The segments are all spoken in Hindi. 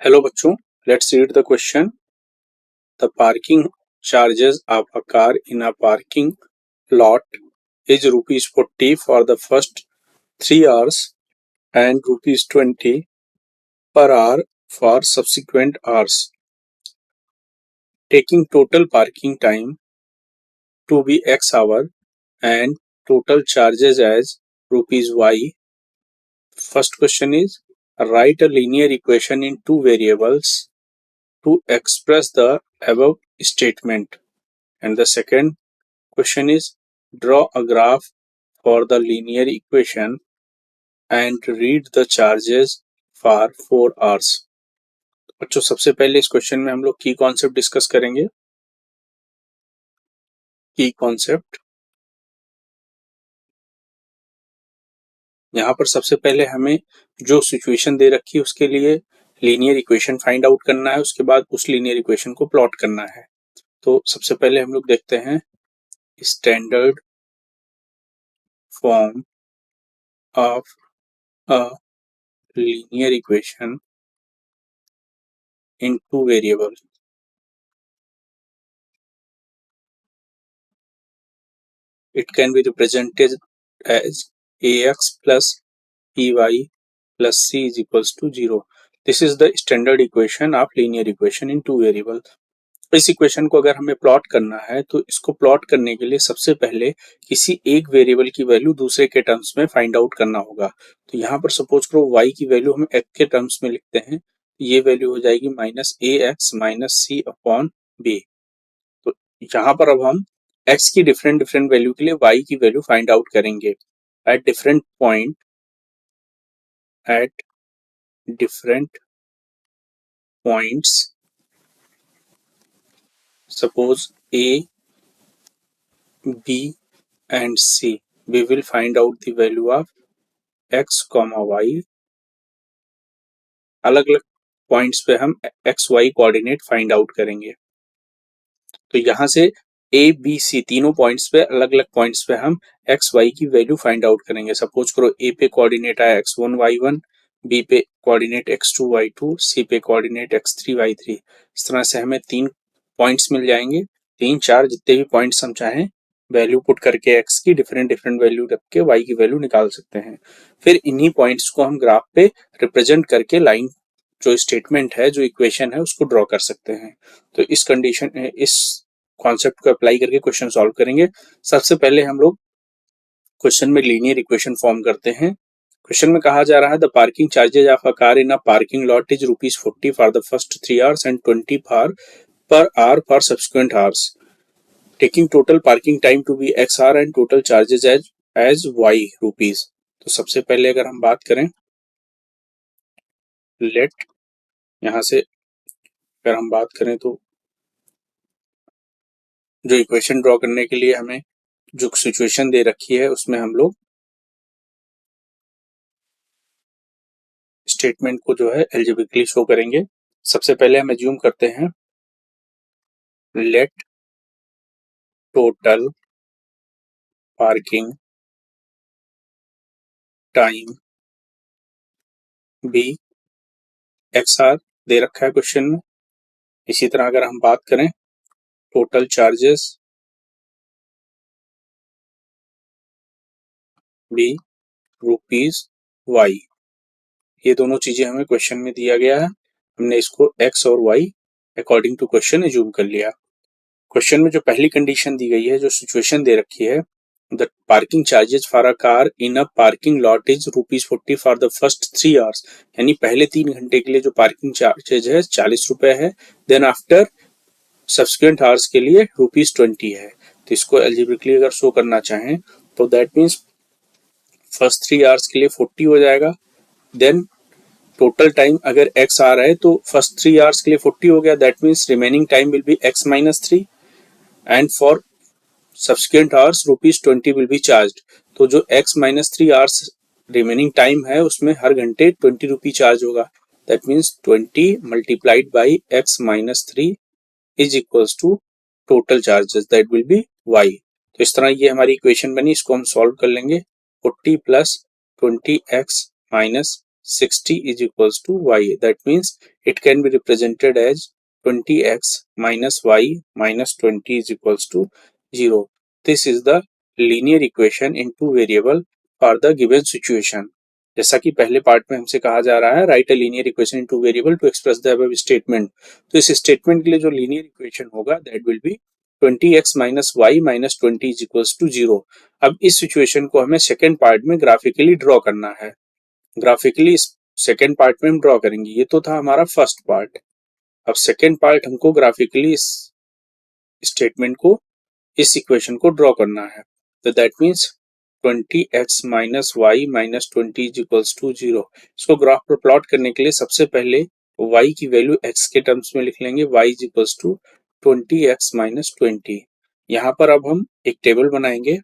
Hello बच्चों, let's read the question. The parking charges of a car in a parking lot is rupees 40 for the first 3 hours and rupees 20 per hour for subsequent hours. Taking total parking time to be X hour and total charges as rupees Y. First question is, write a linear equation in two variables to express the above statement. And the second question is, draw a graph for the linear equation and read the charges for 4 hours. बच्चों सबसे पहले इस क्वेश्चन में हम लोग की कॉन्सेप्ट डिस्कस करेंगे. की कॉन्सेप्ट यहाँ पर सबसे पहले हमें जो सिचुएशन दे रखी है उसके लिए लीनियर इक्वेशन फाइंड आउट करना है. उसके बाद उस लीनियर इक्वेशन को प्लॉट करना है. तो सबसे पहले हम लोग देखते हैं standard form of a linear equation in two variables. It can be represented as ax plus by plus c is equals to 0. This is the standard equation of linear equation in two variables. इस इक्वेशन को अगर हमें प्लॉट करना है तो इसको प्लॉट करने के लिए सबसे पहले किसी एक वेरिएबल की वैल्यू दूसरे के टर्म्स में फाइंड आउट करना होगा. तो यहाँ पर सपोज करो y की वैल्यू हम x के टर्म्स में लिखते हैं. ये वैल्यू हो जाएगी माइनस ए एक्स माइनस सी अपॉन बी. तो यहाँ पर अब हम x की डिफरेंट डिफरेंट वैल्यू के लिए y की वैल्यू फाइंड आउट करेंगे at different point. At different points suppose a, b and c, we will find out the value of x, y. अलग अलग पॉइंट्स पे हम x y coordinate find out करेंगे. तो यहाँ से ए बी सी तीनों पॉइंट्स पे अलग अलग पॉइंट्स पे हम एक्स वाई की वैल्यू फाइंड आउट करेंगे. सपोज करो ए पे कोऑर्डिनेट आया x1 y1, बी पे कोऑर्डिनेट x2 y2, सी पे कोऑर्डिनेट x3 y3. इस तरह से हमें तीन पॉइंट्स मिल जाएंगे. 3-4 जितने भी पॉइंट्स हम चाहें वैल्यू पुट करके x की डिफरेंट डिफरेंट वैल्यू रख के y की वैल्यू निकाल सकते हैं. फिर इन्हीं पॉइंट्स को हम ग्राफ पे रिप्रेजेंट करके लाइन जो स्टेटमेंट है जो इक्वेशन है उसको ड्रॉ कर सकते हैं. तो इस कंडीशन इस कॉन्सेप्ट को अप्लाई करके क्वेश्चन सॉल्व करेंगे. सबसे पहले हम लोग क्वेश्चन में लीनियर इक्वेशन फॉर्म करते हैं. क्वेश्चन में कहा जा रहा है the parking charges of a car in a parking lot is rupees 40 for the first 3 hours and 20 per hour for subsequent hours. Taking total parking time to be x R and total charges as y rupees. तो सबसे पहले अगर हम बात करें लेट, यहाँ से अगर हम बात करें तो जो इक्वेशन ड्रॉ करने के लिए हमें जो सिचुएशन दे रखी है उसमें हम लोग स्टेटमेंट को जो है एल्जेब्रिकली शो करेंगे. सबसे पहले हम एज्यूम करते हैं let total parking time be x R दे रखा है क्वेश्चन में. इसी तरह अगर हम बात करें total charges be rupees y. ये दोनों चीजें हमें क्वेश्चन में दिया गया है. हमने इसको एक्स और y according to question assume कर लिया. क्वेश्चन में जो पहली कंडीशन दी गई है जो सिचुएशन दे रखी है the parking charges for a car in a parking lot is rupees 40 for the first 3 hours. यानी पहले 3 घंटे के लिए जो पार्किंग चार्जेज है 40 रुपए है. देन आफ्टर सब्सिक्वेंट आवर्स के लिए रुपीज 20 है. तो इसको एल्जेब्रिकली अगर शो करना चाहें तो दैट मीन्स फर्स्ट 3 आवर्स के लिए 40 हो जाएगा. देन टोटल टाइम अगर एक्स आ रहा है तो फर्स्ट 3 आवर्स के लिए 40 हो गया. That means remaining time will be x minus 3 and for subsequent hours rupees 20 will be charge. तो जो x minus 3 hours remaining time है उसमें हर घंटे 20 रुपी चार्ज होगा. That means 20 multiplied by x minus 3 is equals to total charges that will be y. तो इस तरह ये हमारी इक्वेशन बनी. इसको हम सॉल्व कर लेंगे. 40 plus 20x minus 60 is equals to y. That means it can be represented as 20x minus y minus 20 is equals to 0. This is the linear equation in two variable for the given situation. जैसा कि पहले पार्ट में हमसे कहा जा रहा है, write a linear equation in two variable to express the above statement. तो इस स्टेटमेंट के लिए जो लीनियर इक्वेशन होगा that will be 20x minus y minus 20 is equals to 0. अब इस सिचुएशन को हमें सेकेंड पार्ट में ग्राफिकली ड्रॉ करना है. ग्राफिकली सेकेंड पार्ट में हम ड्रॉ करेंगे. ये तो था हमारा फर्स्ट पार्ट. अब सेकेंड पार्ट हमको ग्राफिकली इस स्टेटमेंट को, इस इक्वेशन को ड्रॉ करना है. तो that means 20x minus y minus 20 is equals to 0. इसको ग्राफ पर प्लॉट करने के लिए सबसे पहले y की वैल्यू x के टर्म्स में लिख लेंगे. y is equals to 20x minus 20. यहाँ पर अब हम एक टेबल बनाएंगे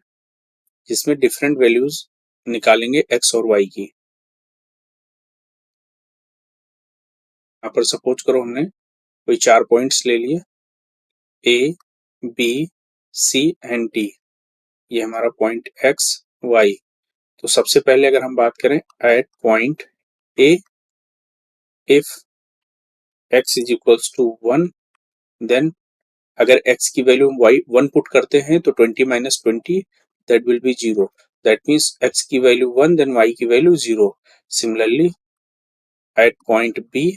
जिसमें डिफरेंट वैल्यूज निकालेंगे x और y की. यहाँ पर सपोज करो हमने कोई 4 पॉइंट्स ले लिए A, B, C and D. ये हमारा पॉइंट x, y. तो सबसे पहले अगर हम बात करें at point A, if x is equals to 1, then अगर x की वैल्यू हम y 1 पुट करते हैं तो 20 माइनस 20 that will be 0. That means x की वैल्यू 1 देन y की value 0. Similarly at point B,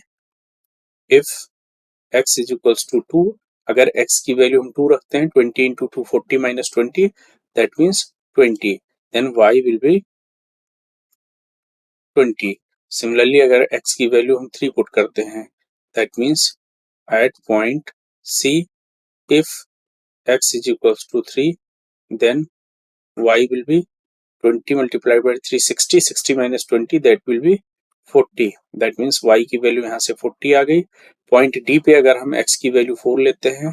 if x is equals to 2, अगर x की वैल्यू हम 2 रखते हैं 20 इंटू 2 40 माइनस 20 that means 20, then y will be 20. Similarly अगर x की वैल्यू हम 3 पुट करते हैं that means at point C, if x is equals to 3, then y will be 20 multiplied by 3, 60, 60 minus 20 that will be 40. That means y की वैल्यू यहाँ से 40 आ गई. पॉइंट D पे अगर हम x की वैल्यू 4 लेते हैं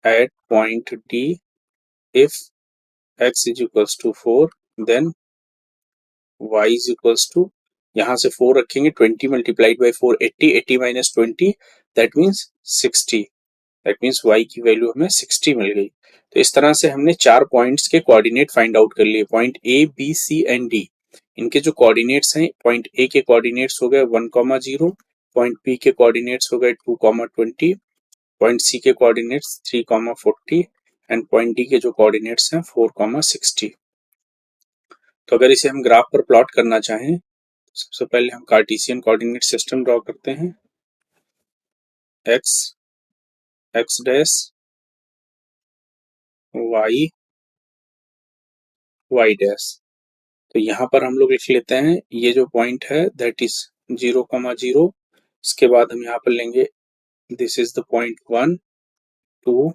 at point D, if x is equals to 4, then y is equals to, यहाँ से 4 रखेंगे 20 multiplied by 4 80, 80 minus 20 that means 60. That means y की वैल्यू हमें 60 मिल गई. तो इस तरह से हमने 4 पॉइंट्स के कोऑर्डिनेट फाइंड आउट कर लिए. Point A, B, C and D. इनके जो कोऑर्डिनेट्स हैं, पॉइंट A के कोऑर्डिनेट्स हो गए 1,0, पॉइंट B के कोऑर्डिनेट्स हो गए 2,20, पॉइंट C के कोऑर्डिनेट्स 3,40 एंड पॉइंट D के जो कोऑर्डिनेट्स हैं 4,60. तो अगर इसे हम ग्राफ पर प्लॉट करना चाहें तो सबसे पहले हम कार्टेशियन कोऑर्डिनेट सिस्टम ड्रॉ करते हैं. x, x dash, y, y dash. तो यहाँ पर हम लोग लिख लेते हैं ये जो पॉइंट है दैट इज 0,0. इसके बाद हम यहाँ पर लेंगे this is the point 1, 2,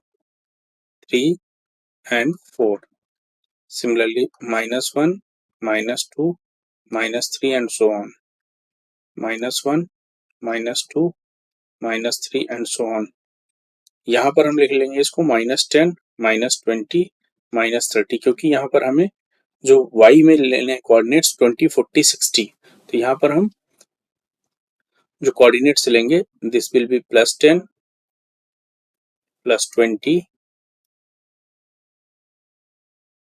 3 and 4. Similarly -1, -2, -3 and so on. -1, -2, -3 and so on. यहाँ पर हम लिख लेंगे इसको -10, -20, -30, क्योंकि यहाँ पर हमें जो y में लेने कोऑर्डिनेट्स 20, 40, 60. तो यहाँ पर हम जो कोऑर्डिनेट्स लेंगे दिस विल बी +10, +20,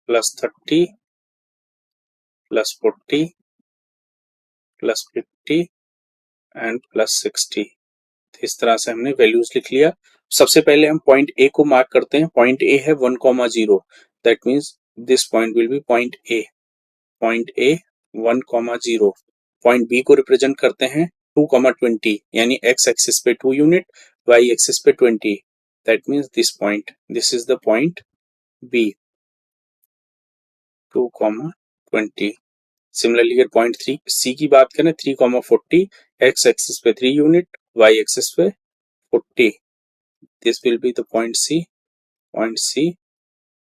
+30, +40, +50 एंड +60. इस तरह से हमने वैल्यूज लिख लिया. सबसे पहले हम पॉइंट A को मार्क करते हैं. पॉइंट A है 1,0. That means this point will be point A. Point A 1,0. Point B को रिप्रेजेंट करते हैं 2,20, यानी x एक्सिस पे 2 यूनिट, y एक्सिस पे 20. That means this point, this is the point B, 2,20. Similarly अगर पॉइंट C की बात करें 3,40, x एक्सिस पे 3 यूनिट, y एक्सिस पे 40. This will be the point C. Point C,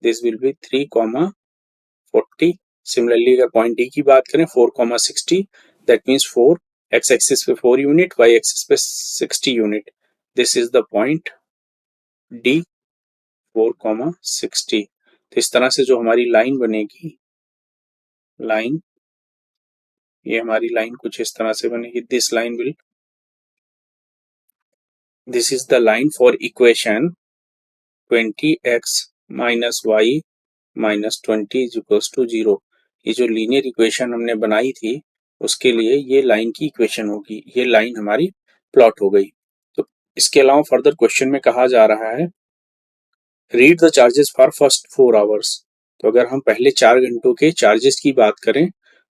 this will be 3,40. Similarly अगर पॉइंट D की बात करें 4,60, दैट मीन्स 4, x एक्सिस पे 4 यूनिट, y एक्सिस पे 60 unit. This is the point D, 4,60. तो इस तरह से जो हमारी लाइन बनेगी, लाइन, ये हमारी लाइन कुछ इस तरह से बनेगी. This line will, this is the line for equation 20x minus y minus 20 is equals to 0. ये जो लीनियर इक्वेशन हमने बनाई थी उसके लिए ये लाइन की इक्वेशन होगी, ये लाइन हमारी प्लॉट हो गई। तो इसके अलावा फर्दर क्वेश्चन में कहा जा रहा है read the charges for first 4 hours. तो अगर हम पहले 4 घंटों के चार्जेस की बात करें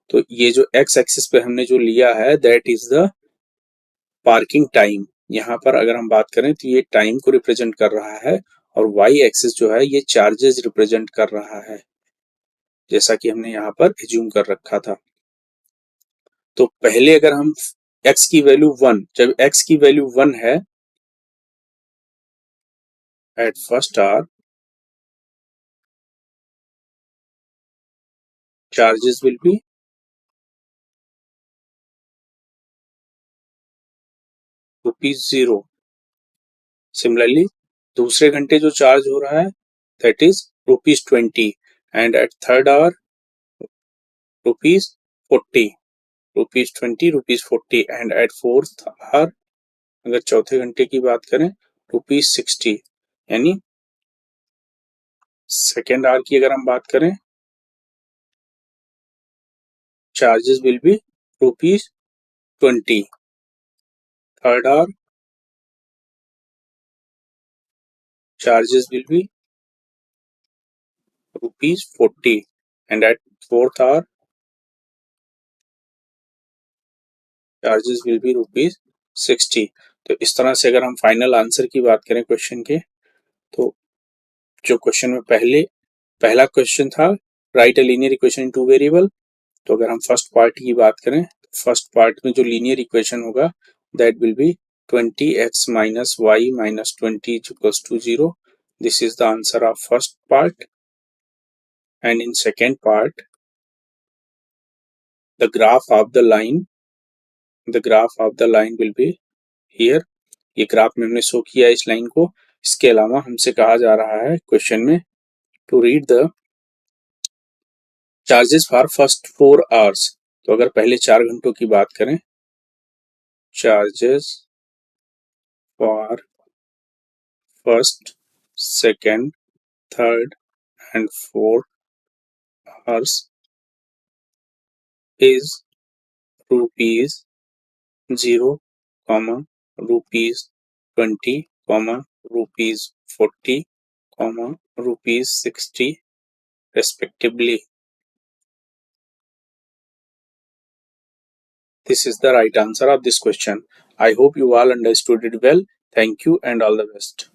तो ये जो एक्स एक्सिस पे हमने जो लिया है that is the parking time. यहाँ पर अगर हम बात करें तो ये टाइम को रिप्रेजेंट कर रहा है और वाई एक्सिस जो है ये चार्जेस रिप्रेजेंट कर रहा है, जैसा कि हमने यहाँ पर एज्यूम कर रखा था। तो पहले अगर हम x की वैल्यू 1, जब x की वैल्यू 1 है at first hour, charges will be ₹0। Similarly दूसरे घंटे जो चार्ज हो रहा है that is ₹20 and at third hour ₹40, ₹20, ₹40 and at fourth hour अगर चौथे घंटे की बात करें ₹60। यानी सेकेंड आवर की अगर हम बात करें charges will be ₹20। Third hour charges will be ₹40 and at fourth hour charges will be ₹60। तो इस तरह से अगर हम फाइनल आंसर की बात करें क्वेश्चन के, तो जो क्वेश्चन में पहला क्वेश्चन था right a linear equation in two variable, तो अगर हम फर्स्ट पार्ट की बात करें तो फर्स्ट पार्ट में जो लीनियर इक्वेशन होगा that will be 20x minus y minus 20 is equals to 0। This is the answer of first part। And in second part, the graph of the line will be here। ये ग्राफ में हमने शो किया इस लाइन को। इसके अलावा हमसे कहा जा रहा है क्वेश्चन में to read the charges for first 4 hours. तो अगर पहले 4 घंटों की बात करें charges for first, second, third and fourth hours is ₹0, ₹20, ₹40, ₹60 respectively। This is the right answer of this question. I hope you all understood it well. Thank you and all the best.